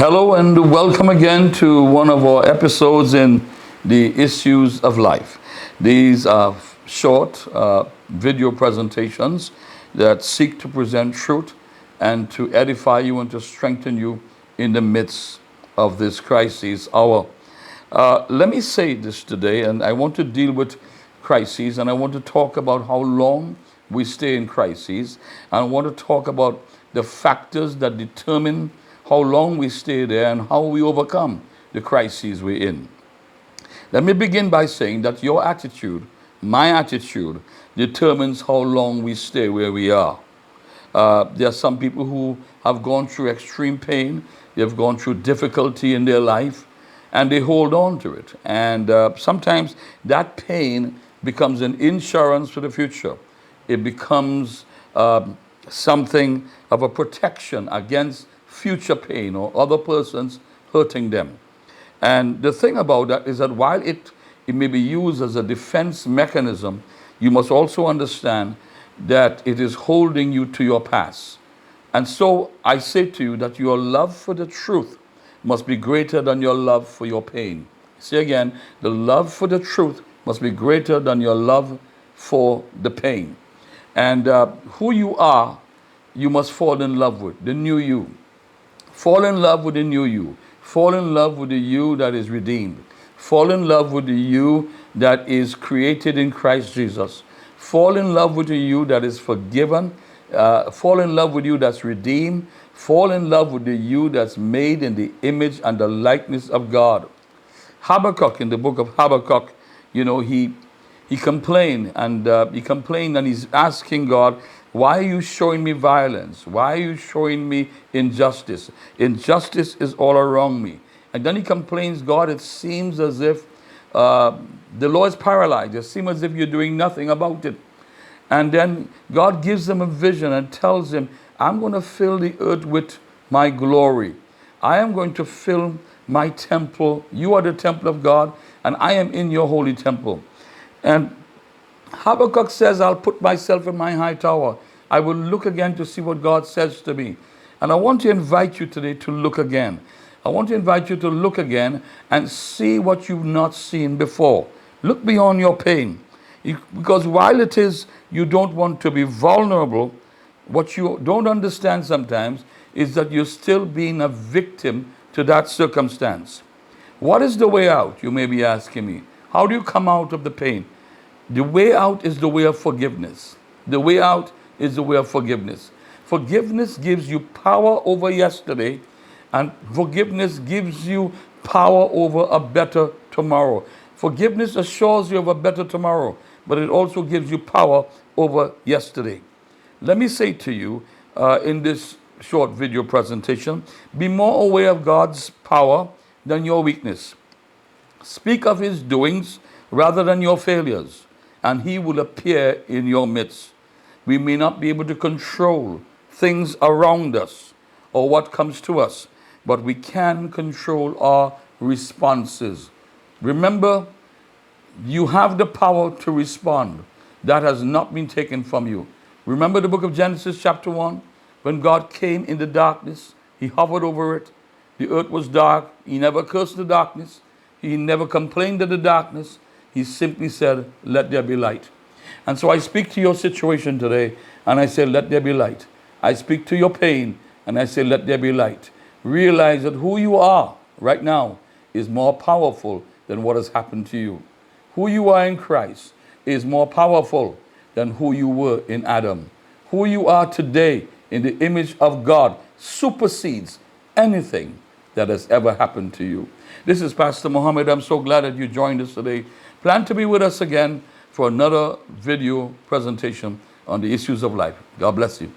Hello and welcome again to one of our episodes in the Issues of Life. These are short video presentations that seek to present truth and to edify you and to strengthen you in the midst of this crisis hour. Let me say this today, and I want to deal with crises, and I want to talk about how long we stay in crises. And I want to talk about the factors that determine how long we stay there and how we overcome the crises we're in. Let me begin by saying that your attitude, my attitude, determines how long we stay where we are. There are some people who have gone through extreme pain, they've gone through difficulty in their life, and they hold on to it. And sometimes that pain becomes an insurance for the future. It becomes something of a protection against future pain or other persons hurting them. And the thing about that is that while it may be used as a defense mechanism, you must also understand that it is holding you to your past. And so I say to you that your love for the truth must be greater than your love for your pain. See again, the love for the truth must be greater than your love for the pain. And who you are, you must fall in love with, the new you. Fall in love with the new you. Fall in love with the you that is redeemed. Fall in love with the you that is created in Christ Jesus. Fall in love with the you that is forgiven. Fall in love with you that's redeemed. Fall in love with the you that's made in the image and the likeness of God. Habakkuk, in the book of Habakkuk, he complained and he's asking God, why are you showing me violence? Why are you showing me injustice? Injustice is all around me. And then he complains, God, it seems as if the Lord is paralyzed. It seems as if you're doing nothing about it. And then God gives him a vision and tells him, I'm going to fill the earth with my glory. I am going to fill my temple. You are the temple of God, and I am in your holy temple. And Habakkuk says, I'll put myself in my high tower. I will look again to see what God says to me. And I want to invite you today to look again. I want to invite you to look again and see what you've not seen before. Look beyond your pain. Because while it is you don't want to be vulnerable, what you don't understand sometimes is that you're still being a victim to that circumstance. What is the way out, you may be asking me? How do you come out of the pain? The way out is the way of forgiveness. The way out is the way of forgiveness. Forgiveness gives you power over yesterday, and forgiveness gives you power over a better tomorrow. Forgiveness assures you of a better tomorrow, but it also gives you power over yesterday. Let me say to you in this short video presentation, be more aware of God's power than your weakness. Speak of his doings rather than your failures, and he will appear in your midst. We may not be able to control things around us or what comes to us, but we can control our responses. Remember, you have the power to respond. That has not been taken from you. Remember the book of Genesis chapter 1? When God came in the darkness, he hovered over it. The earth was dark. He never cursed the darkness. He never complained of the darkness. He simply said, let there be light. And so I speak to your situation today, and I say, let there be light. I speak to your pain, and I say, let there be light. Realize that who you are right now is more powerful than what has happened to you. Who you are in Christ is more powerful than who you were in Adam. Who you are today in the image of God supersedes anything that has ever happened to you. This is Pastor Mohammed. I'm so glad that you joined us today. Plan to be with us again for another video presentation on the issues of life. God bless you.